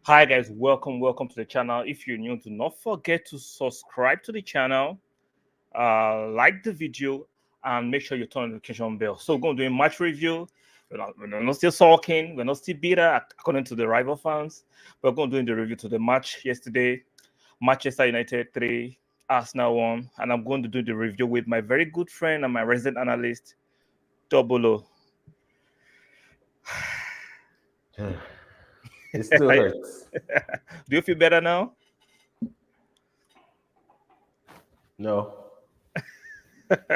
Hi guys, welcome to the channel. If you're new, do not forget to subscribe to the channel, like the video, and make sure you turn on the notification bell. So we're going to do a match review. We're not still sulking, we're not still bitter according to the rival fans. We're going to do the review to the match yesterday. Manchester United 3, Arsenal 1, and I'm going to do the review with my very good friend and my resident analyst, Double O. It still hurts. Do you feel better now? No.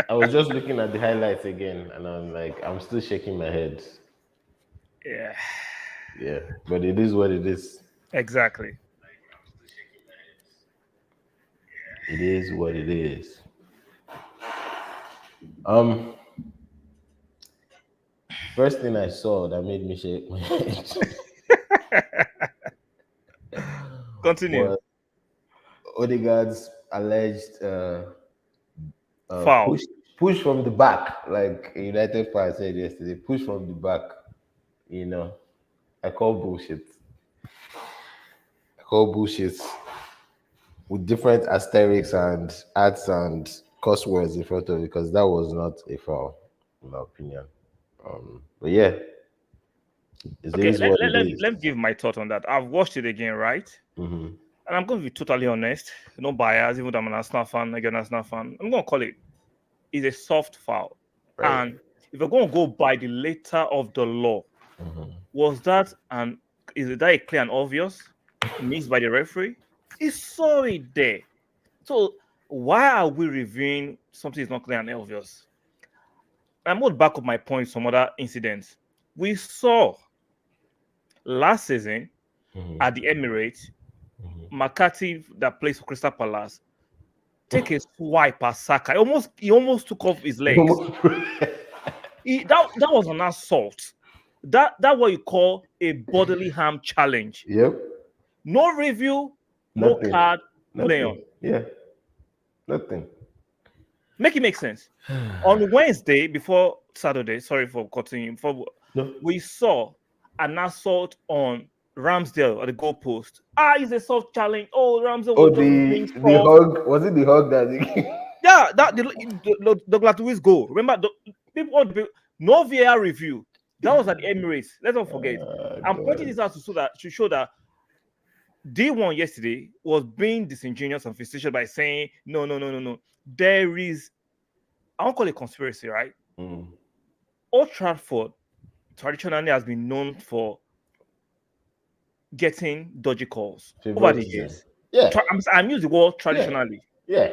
I was just looking at the highlights again and I'm like, I'm still shaking my head. Yeah, Yeah. But it is what it is. exactly. It is what it is. Um, First thing I saw that made me shake my head Continue. was Odegaard's alleged Foul. push from the back, like a United fan said yesterday, push from the back. You know, I call bullshit. I call bullshit with different asterisks and ads and curse words in front of it because that was not a foul, in my opinion. But yeah, it Okay, is what it is. let me give my thought on that. I've watched it again, right? Mm-hmm. And I'm going to be totally honest, no bias, even though I'm an Arsenal fan, again, Arsenal fan. I'm going to call it is a soft foul. Right. And if we're going to go by the letter of the law, Mm-hmm. was that and is that a clear and obvious missed by the referee? He saw it there. So why are we reviewing something that's not clear and obvious? I'm going to back up my point. Some other incidents we saw last season Mm-hmm. at the Emirates. Mm-hmm. McCarthy that plays for Crystal Palace take a swipe at Saka. He almost took off his legs. That was an assault. That what you call a bodily harm challenge. Yep. No review, no Nothing. card, play on. Nothing. Yeah. Nothing. Make it make sense. On Wednesday before Saturday, sorry for cutting you, No. we saw an assault on Ramsdale at the goalpost. It's a soft challenge. Oh, Ramsdale Oh, was just being the soft. hug, was it the hug that Yeah, that the Glatuis goal. Remember, no VAR review. That was at the Emirates. Let's not forget. I'm pointing God. this out to show that D1 yesterday was being disingenuous and facetious by saying no. There is, I won't call it conspiracy, right? Mm. Old Trafford traditionally has been known for getting dodgy calls over the Favoritism. years. Yeah. I'm using the word Yeah. traditionally. Yeah.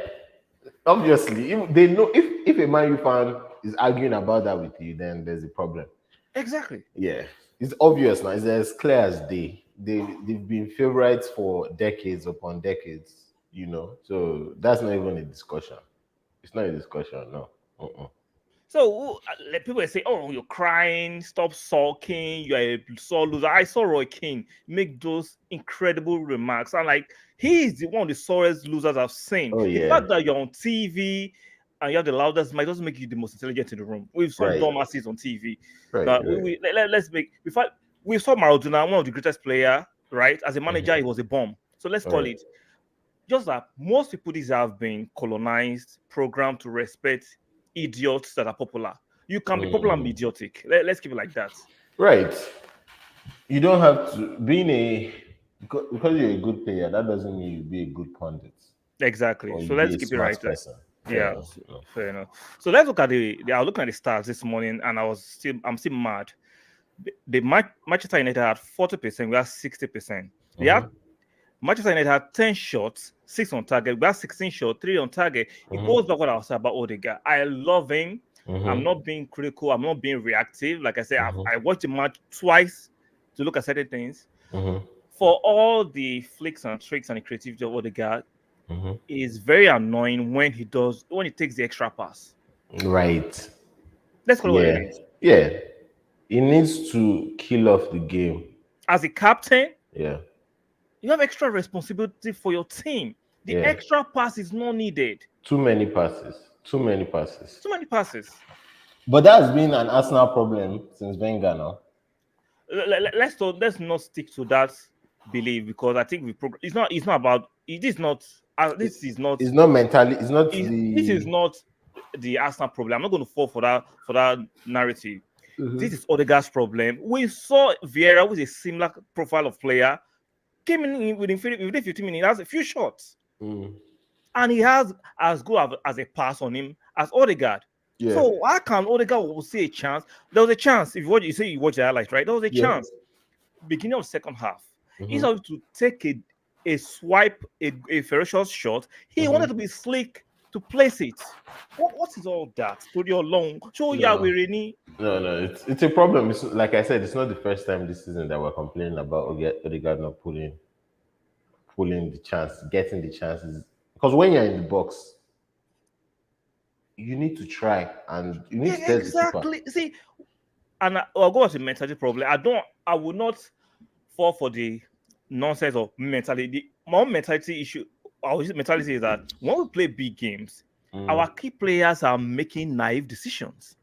Obviously, if they know if a Man U fan is arguing about that with you, then there's a problem. Exactly. Yeah, it's obvious now. It's as clear as day. They've been favorites for decades upon decades. So that's not even a discussion. It's not a discussion. No. Uh-uh. So like people say, "Oh, you're crying. Stop sulking. You're a sore loser." I saw Roy Keane make those incredible remarks, and like he is one of the sorest losers I've seen. Oh The yeah. fact that you're on TV and you have the loudest mic doesn't make you the most intelligent in the room. We've seen Right. dumbasses on TV. Right. Now Right. let's make we saw Maradona, one of the greatest player, right? As a manager, he was a bomb. So let's All call right. it just that most people these have been colonized, programmed to respect idiots that are popular. You can be popular and be idiotic. Let's keep it like that. Right. You don't have to being a because you're a good player. That doesn't mean you be a good pundit Exactly. or So you be let's a keep it smart right there. person. Fair Yeah, enough. fair enough. So let's look at I was looking at the stats this morning, and I'm still mad. Manchester United had 40%, we had 60%. They had Mm-hmm. Manchester United had 10 shots, 6 on target. We had 16 shots, 3 on target. It Mm-hmm. goes back what I was saying about Odegaard. I love him. I'm Mm-hmm. not being critical. I'm not being reactive. Like I said, Mm-hmm. I watched the match twice to look at certain things. Mm-hmm. For all the flicks and tricks and the creativity of Odegaard, Mm-hmm. it is very annoying when he takes the extra pass. Right. Let's call it what it Yeah. is. Yeah. He needs to kill off the game. As a captain, Yeah. you have extra responsibility for your team. The Yeah. extra pass is not needed. Too many passes. Too many passes. Too many passes. But that's been an Arsenal problem since Wenger now. Let's not stick to that believe because I think it's not about it is not It, this is not it's not mentally. It's not this is the. not the Arsenal problem. I'm not going to fall for that narrative. This Mhm. is Odegaard's problem. We saw Vieira with a similar profile of player came in within 15 minutes, he has a few shots, Mm. and he has as good as a pass on him as Odegaard. Yeah. So how can Odegaard will see a chance? There was a chance. If you watch, you say you watch the highlights, right? There was a Yeah. chance. Beginning of second half, he's Mm-hmm. able to take a swipe, a ferocious shot. He wanted Mm-hmm. to be slick to place it. What is all that? To your long. So yeah, we No. really No. It's a problem. It's like I said. It's not the first time this season that we're complaining about Odegaard not pulling the chance, getting the chances. Because when you're in the box, you need to try and you need yeah, to test the keeper. exactly. See, and I'll go as a mentality problem. I will not fall for the nonsense of mentality. My own mentality issue, our mentality is that when we play big games, our Mm. key players are making naive decisions.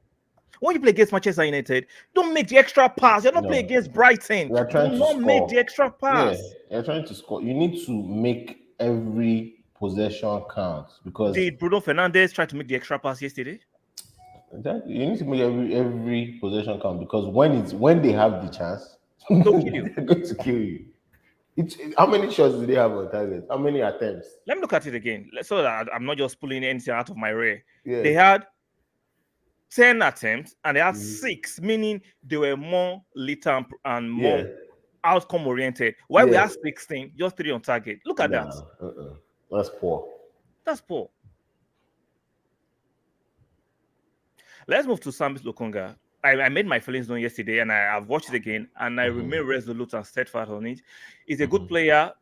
When you play against Manchester United, don't make the extra pass. You're not playing No, against Brighton. we are Do trying to not make the score. extra Yeah, pass. you're trying to score. You need to make every possession count because Did Bruno Fernandez try to make the extra pass yesterday? you need to make every possession count because when they have the chance, They'll kill you. they're going to kill you. How many shots do they have on target? How many attempts? Let me look at it again so that I'm not just pulling anything out of my rear. Yeah. They had 10 attempts and they had Mhm. 6, meaning they were more lethal and more Yeah. outcome oriented. Why we Yeah. have 16, just 3 on target. Look at that. Nah. That's poor. That's poor. Let's move to Samis Lokonga. I made my feelings known yesterday and I've watched it again and I Mhm. remain resolute and steadfast on it. He's a good Mhm. player,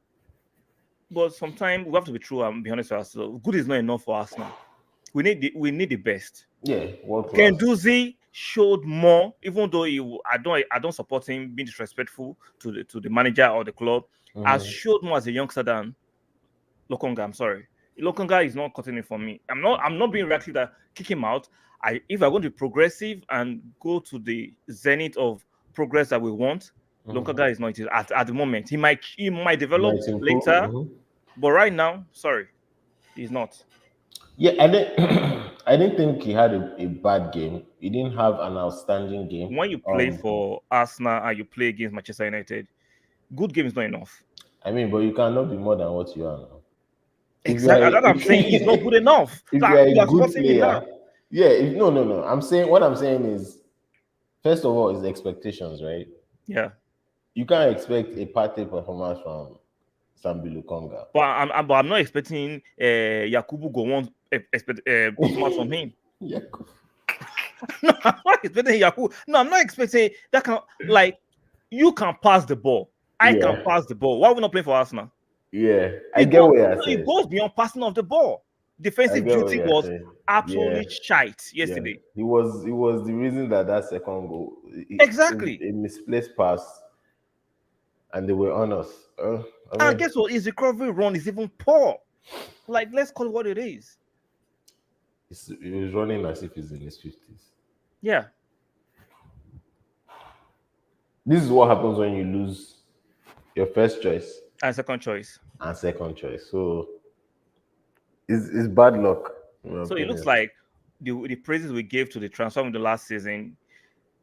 but sometimes we have to be true and be honest with ourselves. Good is not enough for Arsenal. We need the best. Yeah. World class. Genduzi showed more, even though I don't support him being disrespectful to the manager or the club. Has Mhm. showed more as a youngster than Lokonga. I'm sorry, Lokonga is not cutting it for me. I'm not being reactive that kick him out. If I'm going to be progressive and go to the zenith of progress that we want, Mhm. Lokonga is not it at the moment. He might develop Might improve. later, Mhm. but right now, sorry, he's not. Yeah, I didn't. I didn't think he had a bad game. He didn't have an outstanding game. When you play for Arsenal and you play against Manchester United, good game is not enough. I mean, but you cannot be more than what you are now. If you are, Exactly. That's what I'm saying. He's not good enough. if you Like, are you a are good supporting me now. player, yeah. No. I'm saying what I'm saying is, first of all, is expectations, right? Yeah. You can't expect a party performance from Sambi Lukonga. But I'm not expecting Yakubu go on expect performance from him. Yeah. No, I'm not expecting Yakubu. No, I'm not expecting that can like you can pass the ball. I can Yeah. pass the ball. Why are we not playing for Arsenal? Yeah. I It get goes what you're no, it saying. goes beyond passing of the ball. I Defensive get what duty you're was saying. Yeah. absolutely shite Yeah. yesterday. He was the reason that second goal, Exactly. a misplaced pass, and they were on us. I And mean, guess what? His recovery run is even poor. Like, let's call it what it is. he was running as if he's in his 50s. Yeah. This is what happens when you lose your first choice And second choice. and second choice. So it's bad luck, in my So it looks opinion. like the praises we gave to the transfer window last season,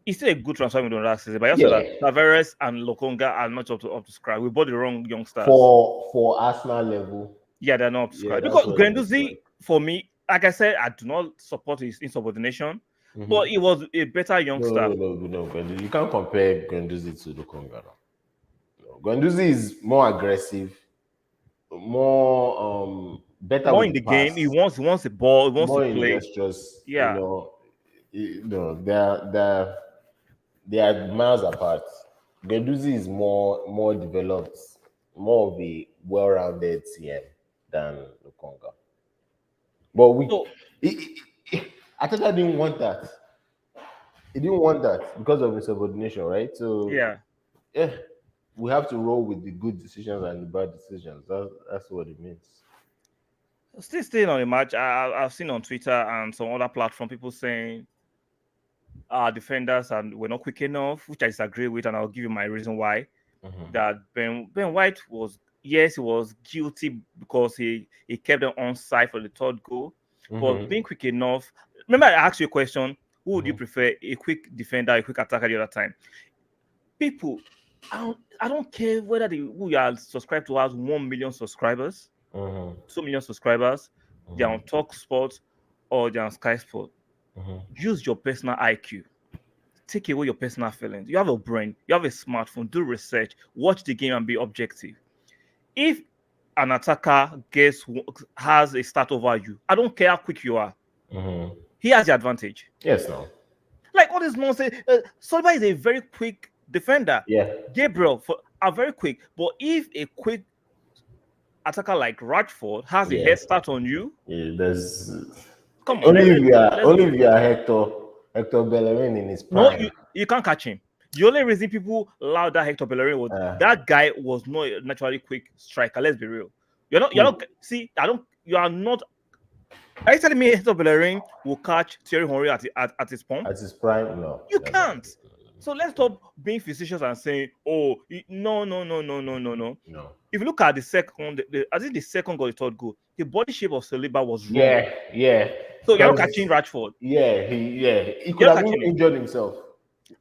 it's still a good transfer window last season. But I also Yeah, that Tavares and Lokonga are not up to scratch. We bought the wrong youngsters. for Arsenal level, Yeah, they're not up to yeah, scratch. that's Because what it looks Grenduzi, like. for me, like I said, I do not support his insubordination, but Hmm. he was a better No, youngster. no, no, no. Guendouzi. You can't compare Guendouzi to Lukonga. No. Guendouzi is more aggressive, more better More with in the the game. He pass, wants the ball, he wants to more play. industrious. Yeah. They are miles apart. Guendouzi is more developed, more of a well-rounded CM than Lukonga. But So Ateta didn't want that. He didn't want that because of insubordination, right? So yeah. yeah, we have to roll with the good decisions and the bad decisions. That's what it means. Still staying on the match, I've seen on Twitter and some other platform people saying our defenders and were not quick enough, which I disagree with, and I'll give you my reason why. that Ben White was, yes, he was guilty because he kept them on side for the third goal, but Mm-hmm. being quick enough. Remember, I asked you a question: who would you Mm-hmm. prefer, a quick defender, a quick attacker the other time? People, I don't care whether who you are subscribed to has 1 million subscribers, Mm-hmm. 2 million subscribers, they're on Mm-hmm. Talk Sports or they're on Sky Sport. Mm-hmm. Use your personal IQ. Take away your personal feelings. You have a brain, you have a smartphone, do research, watch the game and be objective. If an attacker has a start over you, I don't care how quick you are, Mm-hmm. he has the advantage. Yes, no. Like all this nonsense. Saliba is a very quick defender. Yeah. Gabriel are very quick. But if a quick attacker like Rashford has a Yeah. head start on you, Yeah. There's come on, only if you are let's be only if you real. are Hector Bellerin in his No, prime. you can't catch him. The only reason people allowed that Hector Bellerin was Uh, that guy was not a naturally quick striker. Let's be real. You're not. who See, I don't. You are not. Are you telling me Hector Bellerin will catch Thierry Henry at his pump? at his prime? No, You never. can't. So let's stop being facetious and saying, "Oh, no, no, no, no, no, no, no." No. If you look at the second, I think the second goal, the third goal, the body shape of Saliba was wrong. Yeah, yeah. So you're not Because catching Rashford. he could You're not have even catching him. injured himself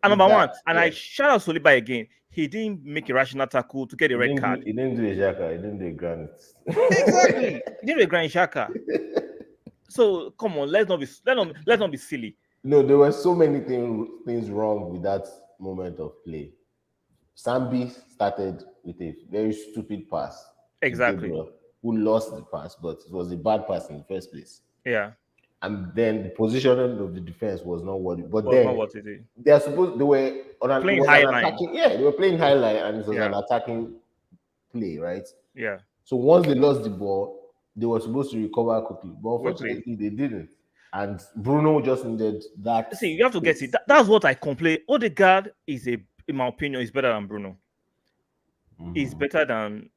And with number that. one, and Yeah. I shout out Saliba again. He didn't make a rational tackle to get a red card. He didn't do a Xhaka, he didn't do a Exactly. granite. He didn't make a Granit Xhaka. So come on, let's not be silly. No, there were so many things wrong with that moment of play. Sambi started with a very stupid pass to Exactly. Gabriel, who lost the pass, but it was a bad pass in the first place. Yeah. And then the positioning of the defense was not what it, but Was not then what it is. they were on an, it Playing was high an line. attacking, yeah, they were playing highlight and it was Yeah. an attacking play, right? Yeah. So once they lost the ball, they were supposed to recover quickly, but Quickly. unfortunately they didn't. And Bruno just needed that. See, you have to get space. it. That's what I complain. Odegaard in my opinion, is better than Bruno. Is Mhm. better than,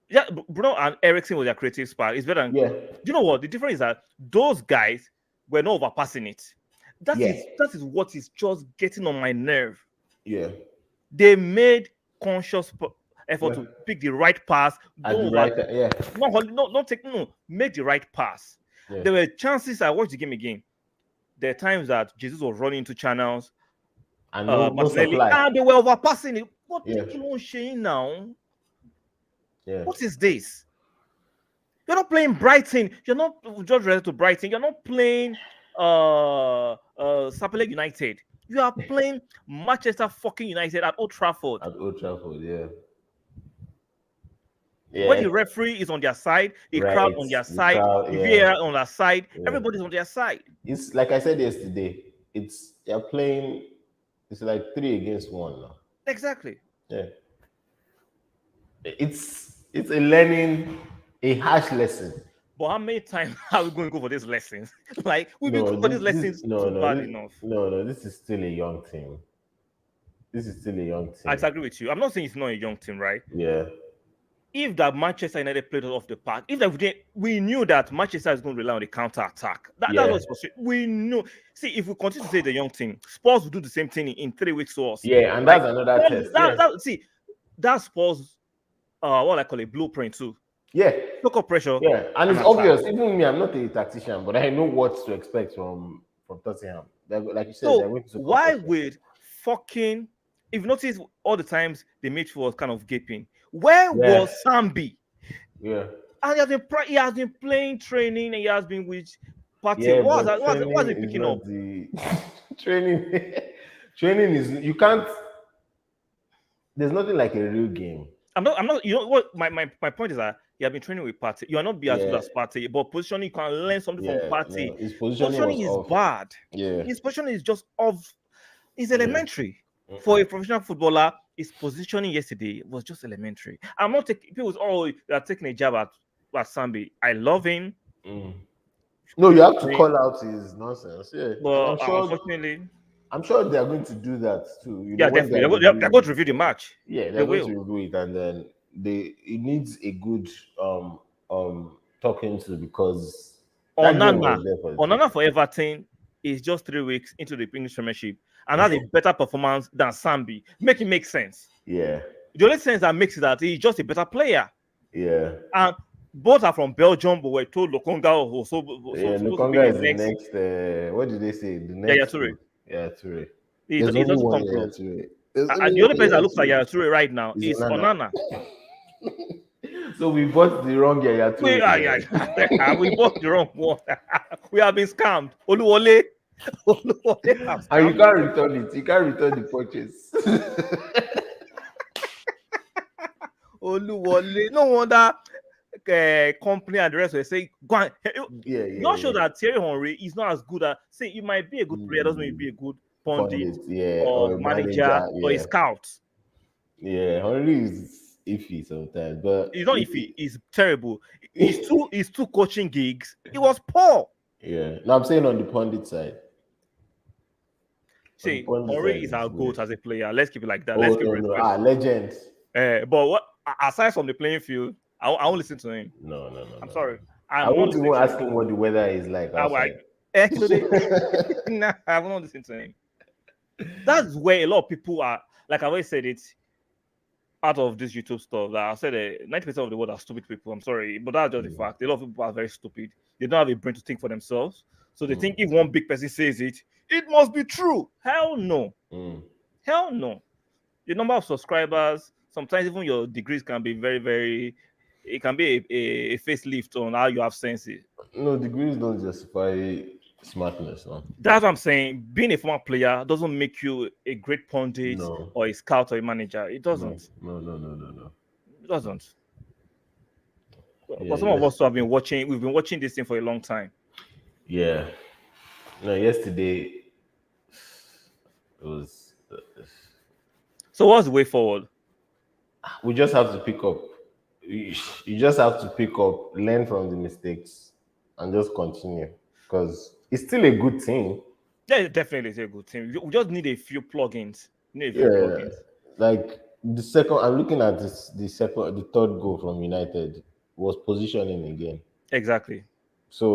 yeah. Bruno and Ericsson with their creative spark is better than. Yeah, You know what? The difference is that those guys were not overpassing it. That yeah, is that is what is just getting on my nerve. yeah. They made conscious effort Yeah. to pick the right pass. At Don't the over, right time, yeah, don't take no. Make the right pass. yeah. There were chances. I watched the game again. There are times that Jesus was running into channels, And no Martinelli, supply. and they were overpassing it. What Yeah, kilo Shane now? yeah, What is this? You're not playing Brighton. You're not just related to Brighton. You're not playing Sapele United. You are playing Manchester fucking United at Old Trafford, at Old Trafford, yeah, where yeah. the referee is on their side, the crowd Right, on their the side, crowd, the yeah, VAR on their side, yeah. everybody's on their side. It's like I said yesterday. It's you're playing. It's like 3 against 1 now. Exactly. Yeah, it's a learning, a harsh lesson. But how many times are we going to go for these lessons? Like we've been No, going for these lessons too bad this, enough. no. This is still a young team. This is still a young I team. agree with you. I'm not saying it's not a young team, right? Yeah, If that Manchester United played us off the park, if that we knew that Manchester is going to rely on the counter attack. That's yeah, what it's supposed to. We knew. See, if we continue to say the young team, Spurs will do the same thing in 3 weeks to us. yeah. And Right? that's another test. Yeah, See, that Spurs, what I call a blueprint too. yeah. Look up pressure. Yeah, and it's attack. obvious. Even me, I'm not a tactician, but I know what to expect from Tottenham. Like you said, they're So going to why pressure. would fucking, if you notice all the times the midfield was kind of gaping, where Yeah. was Sambi? Yeah, And he has been playing training and he has been with party. yeah, What's but he training is picking up? not the training. Training is you can't. There's nothing like a real game. I'm not, you know what my point is that you have been training with Party. You are not be as good Yeah. as Party, but positioning you can learn something Yeah, from Party. no, his positioning was Positioning is off. bad. Yeah, His positioning is just off. It's elementary. Mm-mm. For a professional footballer, his positioning yesterday was just elementary. I'm not taking people they are taking a jab at Sambi. I love him, Mm. No, you have to call out his nonsense. Yeah, and but unfortunately, I'm sure they are going to do that too. You yeah, know, when definitely they're going to review the match. yeah, They they're going will. to review it, and then it needs a good talking to because that game was there for the Onana for Everton is just 3 weeks into the English Premiership and has a better performance than Sambi. Make it make sense. yeah, The only sense that makes it that he's just a better player. Yeah. And both are from Belgium, but we're told Lokonga was Yeah, supposed to be Lukonga the is the next. next. What did they say? The Yaya next Toure. goal. Yeah, Toure. He There's doesn't only one come Yaya close. Toure. There's only And the one only person that Yaya looks like Toure. Yaya Toure right now Is is Onana. Onana. So we bought the wrong Yaya We, Toure. we bought the wrong one. We have been scammed. Oluwole. Oluwole have And you scammed. can't return it. You can't return the purchase. Oluwole. No wonder company and the rest will say, go on. Yeah, You all yeah, show yeah. that Thierry Henry is not as good as, say, you might be a good player, doesn't mean you Mm, be a good pundit pundit, yeah, or or a manager manager, or a yeah, scout. yeah. Henry is iffy sometimes, but It's not if he's terrible. His two coaching gigs, it was poor. yeah. No, I'm saying on the pundit side. On the See, pundit Henry side, is it's our weird. goat as a player. Let's keep it like that. Let's Oh keep it no, no, respectful. legends. But what aside from the playing field, I won't listen to him. No, no, no, I'm no, no. sorry. I I'm not won't listening even to him. ask him what the weather is like I outside. Kilo nah, I will not listen to him. That's where a lot of people are. Like I've always said, it out of this YouTube stuff. That I said 90% of the world are stupid people. I'm sorry, but that's just the Mm, fact. A lot of people are very stupid. They don't have a brain to think for themselves. So they think mm, if one big person says it, it must be true. Hell no. mm. Hell no. The number of subscribers, sometimes even your degrees can be very, very. It can be a facelift on how you have senses. No, degrees don't justify smartness. No, That's what I'm saying. Being a former player doesn't make you a great pundit no, or a scout or a manager. It no, doesn't. no, no, no, no, no. It doesn't. Yeah, Because some of us who have yesterday. been watching, we've been watching this thing for a long time. Yeah, no, yesterday it was. So what's the way forward? We just have to pick up. You just have to pick up, learn from the mistakes, and just continue. Because it's still a good team. Yeah, definitely is a good team. We just need a few plugins. Need a few Yeah, plugins. like the second. I'm looking at this. The third goal from United was positioning again. Exactly.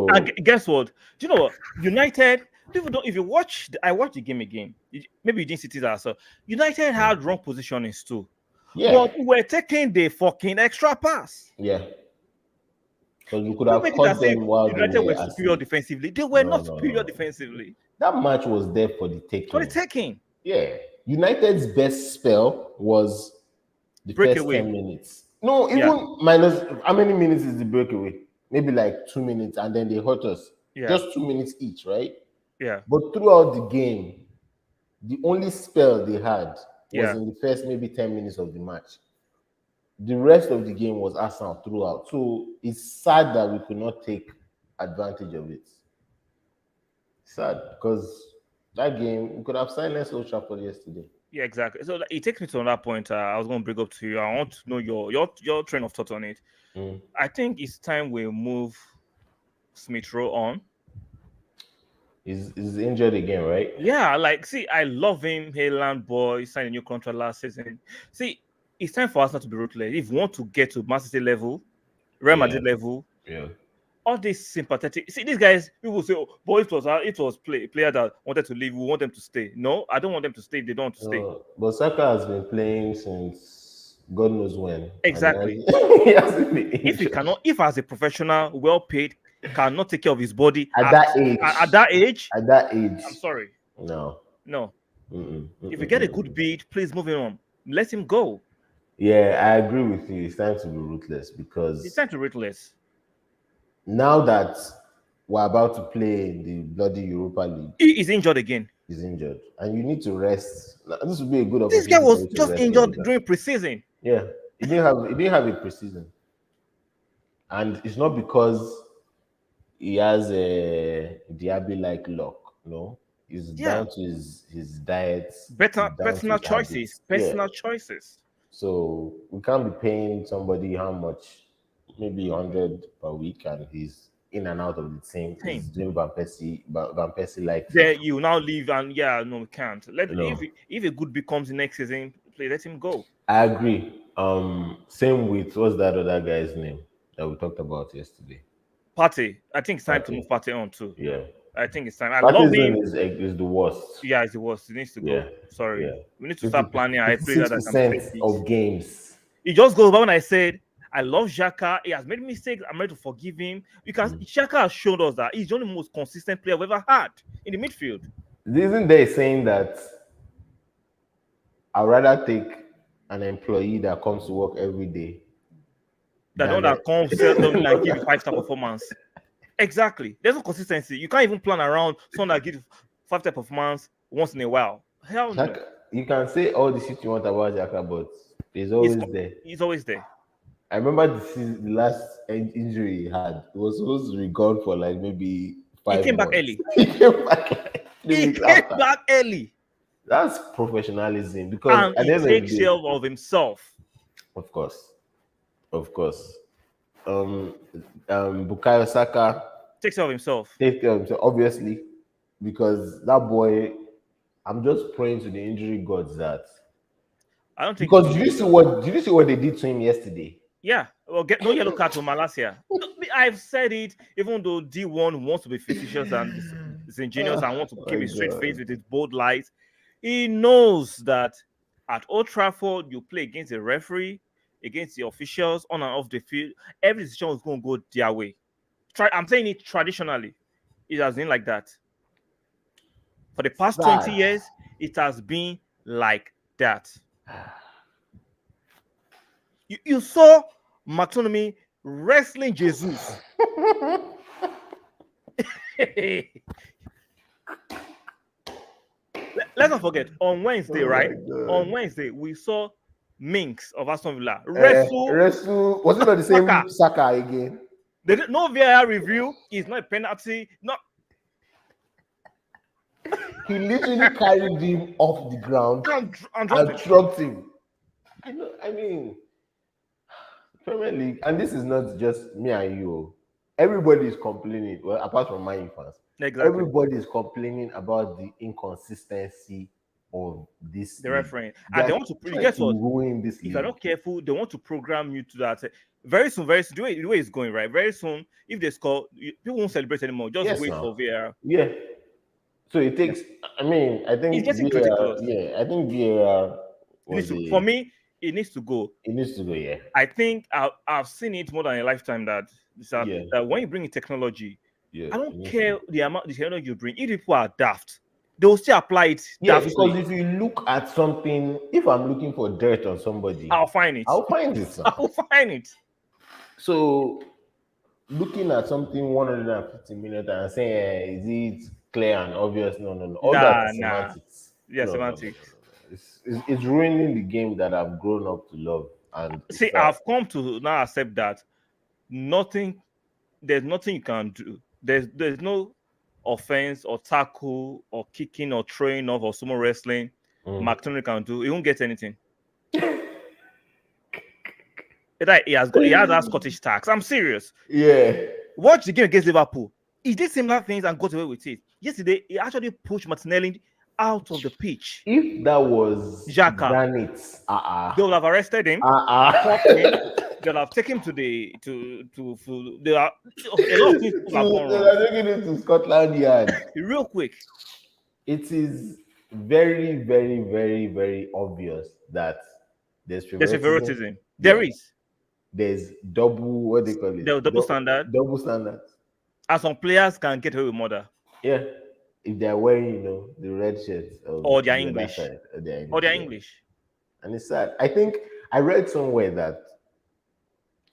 And So guess what? Do you know what? United, people don't. If you watch, I watched the game again. Maybe you didn't see it as well. United had wrong positionings too, yeah, but we were taking the fucking extra pass. yeah. Because we could Don't have make it as caught if them while they United were were superior asleep. defensively. They were No, not no, superior no. defensively. That match was there for the For the taking. taking Yeah. United's best spell was the first breakaway. 10 minutes. No, Yeah, even minus how many minutes is the breakaway? Maybe like 2 minutes, and then they hurt us. yeah, Just 2 minutes each, right? yeah, But throughout the game, the only spell they had was yeah. in the first maybe 10 minutes of the match. The rest of the game was Arsenal throughout. So it's sad that we could not take advantage of it. Sad because that game we could have silenced Old Trafford yesterday. Yeah, exactly. So it takes me to another point. I was going to bring up to you. I want to know your train of thought on it. Mm. I think it's time we move Smith Rowe on. He's injured again, right? Yeah, like see, I love him. Haaland boy signed a new contract last season. See, it's time for us not to be ruthless. If we want to get to Man City level, Real Yeah, Madrid level, yeah. all these sympathetic. See, these guys, people say, "Oh, boy, it was player that wanted to leave. We want them to stay." No, I don't want them to stay. They don't want to stay. But Saka has been playing since God knows when, and Exactly. he hasn't been If he injured. cannot, if as a professional, well paid, cannot take care of his body At that age, at that age, at that age, I'm sorry. no. No. Mm-mm, If you mm-mm, get a good mm-mm. bid, please move him on. Let him go. Yeah, I agree with you. It's time to be ruthless It's because time to ruthless. now that we're about to play in the bloody Europa League, He is injured again. he's injured, and you need to rest. Now, this would be a good This guy opportunity for was you to just rest injured Odegaard. during preseason. Yeah, he didn't have a preseason, and it's not because he has a Diaby like luck. No, it's Yeah. down to his diet. Better It's down to personal his choices. habits. Yeah, Personal choices. so we can't be paying somebody how much, maybe 100 per week, and he's in and out of the team. He's Team. doing Van Persie like stuff. Then you now leave and yeah, no, we can't. Let You if know, if a good becomes the next season, please let him go. I agree. Same with what's that other guy's name that we talked about yesterday? Party. I think it's time to Partey. move Party on too. Yeah. I think it's time. I love Fascism him. is the worst. Yeah, it's the worst. It needs to Yeah, go. Sorry. yeah. We need to 50, start planning our play that can 56% take it. of games. It just goes by when I said I love Xhaka. He has made mistakes. I'm ready to forgive him because Xhaka has shown us that he's the only most consistent player we've ever had in the midfield. Isn't there saying that I'd rather take an employee that comes to work every day That the one than that comes seldom and give you a... 5-star performance. Exactly. There's no consistency. You can't even plan around someone that gives 5-star performance once in a while. Hell no. Xhaka, you can say all the shit you want about Xhaka, but he's He's, always there. he's always there. I remember the last injury he had. He was supposed to be gone for like maybe He five came back months. early. He came back like three He weeks came after. back early. That's professionalism because And at he the end of takes the care day, of himself. of course, of course. Um, Bukayo Saka Takes care of himself. take care of himself, obviously, because that boy. I'm just praying to the injury gods that I don't think he's because going did to you be see done. what they did to him yesterday? Yeah. Well, get no yellow card to Malasia. No, I've said it, even though D1 wants to be facetious and disingenuous and wants to Oh keep my a straight face god! with his bold lies. He knows that at Old Trafford, you play against the referee, against the officials, on and off the field. Every decision is going to go their way. I'm saying it traditionally. It has been like that. For the past 20 Sad. years, it has been like that. You saw McTominay wrestling Jesus. Let's not forget, on Wednesday, Oh my right? On god! Wednesday, we saw Minx of Aston Villa wrestle Resu was it not the Saka. same Saka again? No VAR review is not a penalty. Not He literally carried him off the ground and dropped and him. dropped him. I know. I mean, Premier League, and this is not just me and you. Oh. Everybody is complaining. Well, apart from my fans, Exactly. everybody is complaining about the inconsistency of this The league. referee. They And they are want to, you trying guess to what? ruin this If you're league. not careful, they want to program you to that. Very soon, the way it's going, right? Very soon, if they score, people won't celebrate anymore. Just Yes, wait now. for VAR. Yeah. So it takes. I mean, I It's think getting VAR. ridiculous. Yeah, I think VAR It needs was to, for a. me, it needs to go. It needs to go. Yeah. I think I've seen it more than a lifetime Yeah. that when you bring in technology, Yeah. I It don't needs to. care the amount the technology you bring. If people are daft, they will still apply it Yeah, because daftly. if you look at something, if I'm looking for dirt on somebody, I'll find it. I'll find it. Now. I'll find it. So looking at something 150 minutes and saying, is it clear and obvious? No, no, no. All that is Nah. semantics. Yeah, No, no, no, no, no. semantics. It's ruining the game that I've grown up to love, and it's See, sad. I've come to now accept that nothing there's nothing you can do. There's no offense or tackle or kicking or throwing off or sumo wrestling Mm. McTominay can do. He won't get anything. He has that Scottish tax. I'm serious. Yeah. Watch the game against Liverpool. He did similar things and got away with it. Yesterday, he actually pushed Martinelli out of the pitch. If that was Xhaka, Granite, they would have arrested him, caught him. They'll have taken him to the to there are a lot of things could have gone they wrong. are taking it to Scotland Yard. Real quick. It is very, very, very, very obvious that there's There's a favoritism. favoritism. Yeah. There is. There's double, what they call it? There's double standard. Double standards. And some players can get away with murder. Yeah. If they're wearing, the red shirts Or they're the other English. side, or they're English. Or they're yeah. English. And it's sad. I think I read somewhere that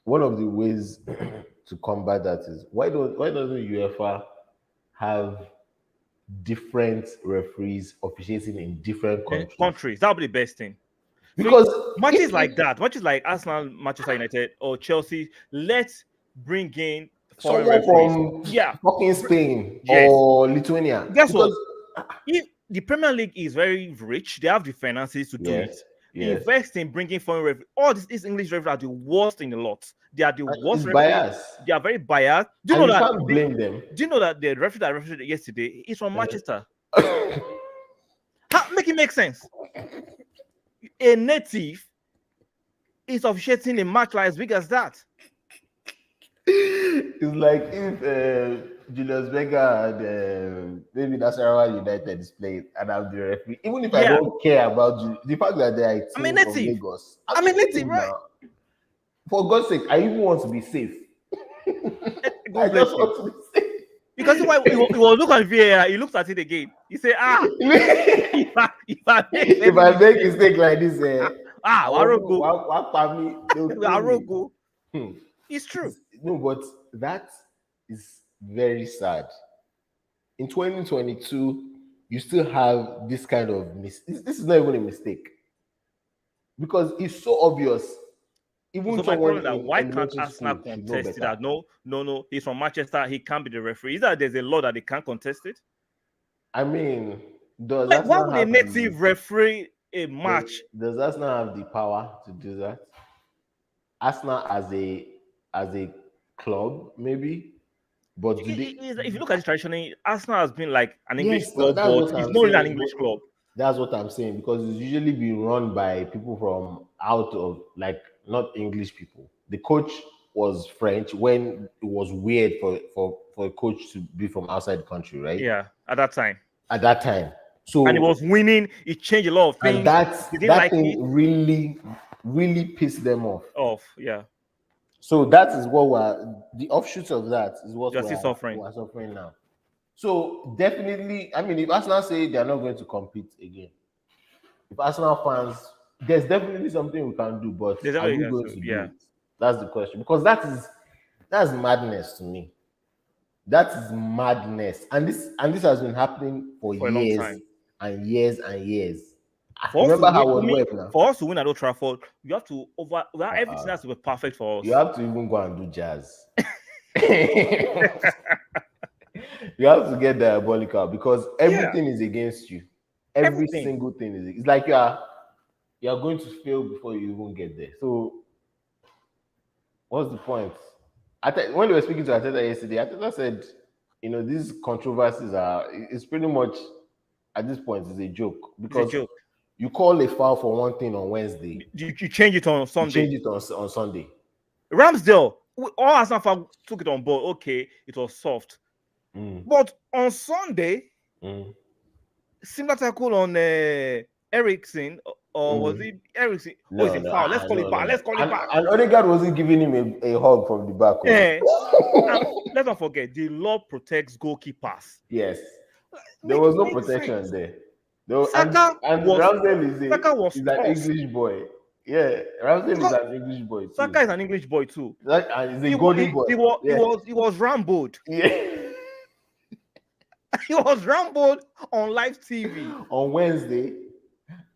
one of the ways to combat that is why doesn't UEFA have different referees officiating in different countries? That would be the best thing. Because matches like that, matches like Arsenal, Manchester United, or Chelsea, let's bring in foreign someone referees. from fucking Spain Yes. or Lithuania. Guess what? Because If the Premier League is very rich, they have the finances to do it. Yes. Invest in bringing foreign referees. All these English referees are the worst in the lot. They are the worst It's referees. bias. They are very biased. Do you can't blame them. Do you know that the referee that refereed yesterday is from Manchester? Make it make sense. A native is officiating a match like as big as that. It's like if Julius Berger and maybe Nasarawa United is playing, and I'm the referee. Even if I Yeah, don't care about the fact that they are a I mean team from native. Lagos, I I'm mean a native, native right? now. For God's sake, I even want to be safe. God I bless just you. want to be Because why he was looking at VAR, he looked at it again. He said, safe. if I make If any I make mistake, mistake like this, I won't Warogo, me. They'll kill me. Warogo. Hmm. It's true. No, but that is very sad. In 2022, you still have this kind of this is not even a mistake because it's so obvious. So Even my someone problem is that in why can't elementary Arsenal school should know contest it? better. That no, he's from Manchester, he can't be the referee. Is that there's a law that they can't contest it? I mean, does Like, why Arsenal would a have the native referee a does, match? does Arsenal have the power to do that? Arsenal as a club, maybe, but do they? If you look at it traditionally, Arsenal has been like an English Yes, club, that's but what it's I'm not really an saying. English club. That's what I'm saying because it's usually been run by people from out of like not English people. The coach was French when it was weird for a coach to be from outside the country, right? Yeah, at that time. At that time. And he So was winning, he changed a lot of and things. They didn't that like thing it. really pissed them off. Yeah. So that is what we're the offshoots of that is what You're still suffering. we're suffering now. So definitely, I mean, if Arsenal say they are not going to compete again, if Arsenal fans, there's definitely something we can do, but There's are never we against going you. to do Yeah. it? That's the question. Because that's madness to me. That is madness, and this has been happening for For a long years time. and years and years. For us to Remember win, how for was me, web now? for us to win at Old Trafford, you have to everything has to be perfect for You us. have to even go and do jazz. You have to get diabolical because Yeah, everything is against you. Every everything. single thing is. It's like you are going to fail before you even get there. So what's the point? When we were speaking to Ateta yesterday, Ateta said, these controversies it's pretty much at this point is a joke It's a because joke. you call a foul for one thing on Wednesday, You change it on you Sunday. change it on Sunday. Ramsdale, all Arsenal fans took it on board. Okay, it was soft. Mm, But on Sunday, mm, similar tackle on Ericsson, or was mm. it Ericsson? Oh, it's No, a no, foul. Let's call it no, back. no. Let's call it And back. Odegaard wasn't giving him a hug from the back. Eh, and let's not forget, the law protects goalkeepers. Yes, there Make was it no make protection sense. there. Saka And was Ramsdale Saka was is an tossed. English boy. Yeah, Ramsdale is Because an English boy too. Saka is an English boy too. And he's a golden boy. Yeah, He was rambled. yeah. He was rambled on live TV. On Wednesday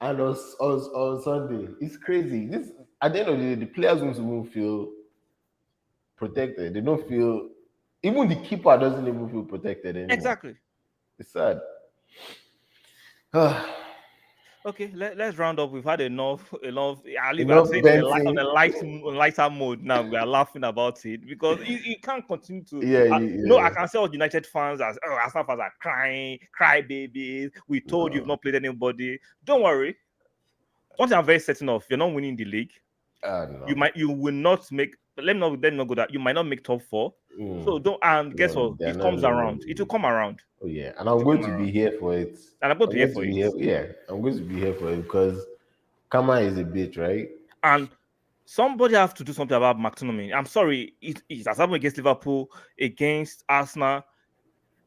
and on Sunday, it's crazy. This at the end of the day, the players don't even feel protected. They don't feel. Even the keeper doesn't even feel protected anymore. Exactly. It's sad. Okay, let's round up. We've had enough. I'll leave. I'll Enough say it on venting. a lighter mode. Now we are laughing about it because you can't continue to. Yeah, I yeah. can say all United fans as Arsenal fans are crying, cry babies. We told you've No. not played anybody. Don't worry. One thing I'm very certain of: you're not winning the league. No. You will not make. Let me not go that. You might not make top four. So Mm. don't. And guess No, what? they're It not comes in the winning around. It will league. come around. Oh yeah, and It I'm will going come to be around. here for it. And I'm going to I'm be here going to for be it. here. Yeah, I'm going to be here for it because karma is a bitch, right? And somebody have to do something about McTominay. I'm sorry, it has happened against Liverpool, against Arsenal.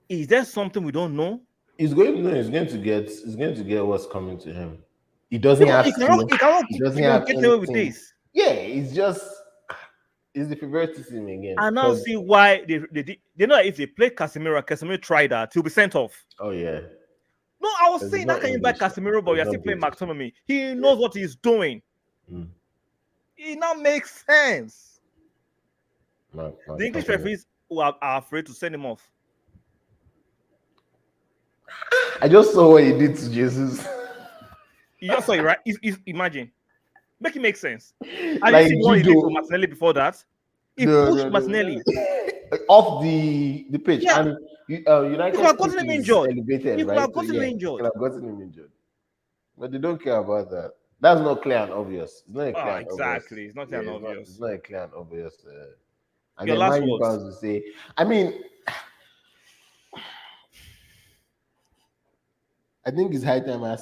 Is there something we don't know? He's going to get what's coming to him. He doesn't have skill. He cannot He doesn't keep on have getting away with anything. this. Yeah, it's the favoritism again. I now Because see why they know that if they play Casemiro try that, he'll be sent off. oh yeah, No, I was because he's saying that not can you buy English. Casemiro, but He's you're not still playing British. McTominay. He knows what he's doing. Mm. It now makes sense. The English McTominay. referees who are afraid to send him off. I just saw what he did to Jesus. You just saw it, right? Imagine. Make it make sense. Have you Like seen what he did to judo. Martinelli before that? He No, pushed no, no, Martinelli. no. Off the pitch, Yeah, and he could United's have pitch gotten him is injured. elevated, He could right? have So gotten him yeah, he could injured. have gotten him injured, but they don't care about that. That's not clear and obvious. It's not a clear Ah, and obvious. exactly. It's not Yeah, an it's obvious. not a clear and obvious. And Your then last Man U words. fans will say, I mean, I think it's high time I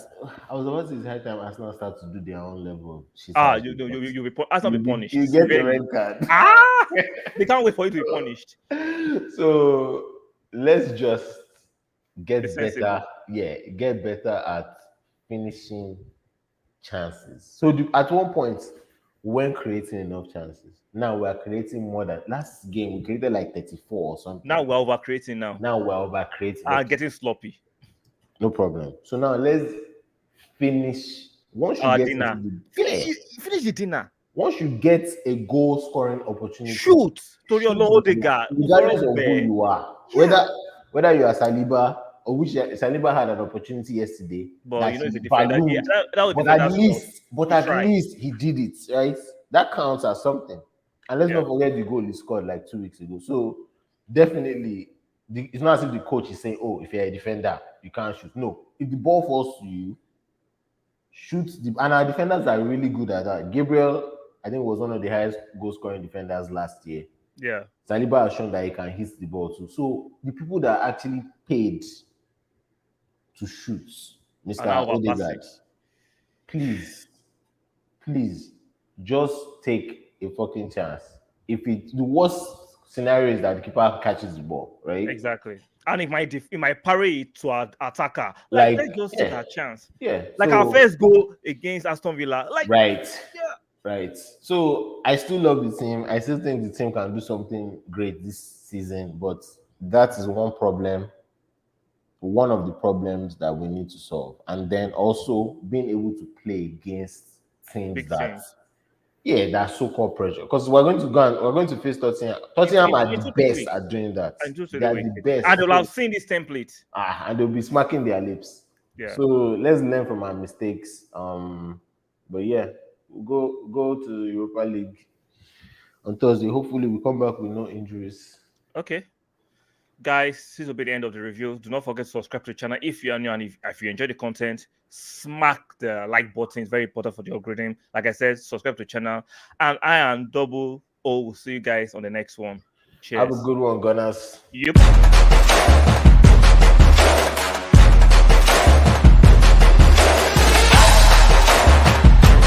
was about to say it's high time Arsenal start to do their own level of shit Ah, house. you'll be Arsenal be punished You get a severely. red card. Ah, they can't wait for you to be punished. So let's just Be get better. sensible. Yeah, get better at finishing chances. So at one point, we weren't creating enough chances. Now we are creating more than last game. We created like 34 or something. Now we're over creating now. Now we're over creating. Ah, getting sloppy. No problem. So now let's finish. Once you Our get into dinner. the Finish, yeah, finish the dinner. once you get a goal scoring opportunity, Shoot. Tori shoot Olorun the goal, Odegaard. regardless of who you are, Yeah. whether you are Saliba or which Saliba had an opportunity yesterday But that you know, he it's a defender. ballooned, That was but at defender's fault. least, He tried. he did it, right? That counts as something. And let's Yeah. not forget the goal he scored like 2 weeks ago. So definitely, it's not as if the coach is saying, "Oh, if you're a defender, you can't shoot." No, if the ball falls to you, shoot the. And our defenders are really good at that. Gabriel, I think, was one of the highest goal scoring defenders last year. Yeah. Saliba has shown that he can hit the ball too. So the people that are actually paid to shoot, Mr. And now we're Odegaard, passing. please, just take a fucking chance. If the worst scenario is that the keeper catches the ball, right? Exactly. And it might parry it to our attacker. Like, Let's just take our chance. Yeah. Like our first goal against Aston Villa. Right. Yeah. Right. So I still love the team. I still think the team can do something great this season, but that is one of the problems that we need to solve. And then also being able to play against teams Big that teams. that's so-called pressure. Because we're going to face Tottenham. Tottenham are In the 2 to 3 best weeks. at doing that. In 2 to They 3 are weeks. the best. And they'll have seen this template. And they'll be smacking their lips. Yeah. So let's learn from our mistakes. But yeah, we'll go to Europa League on Thursday. Hopefully, we come back with no injuries. Okay. Guys, this will be the end of the review. Do not forget to subscribe to the channel if you are new, and if you enjoy the content, smack the like button. It's very important for the upgrading. Like I said, subscribe to the channel. And I am Double O. We'll see you guys on the next one. Cheers. Have a good one, Gunners. Yep.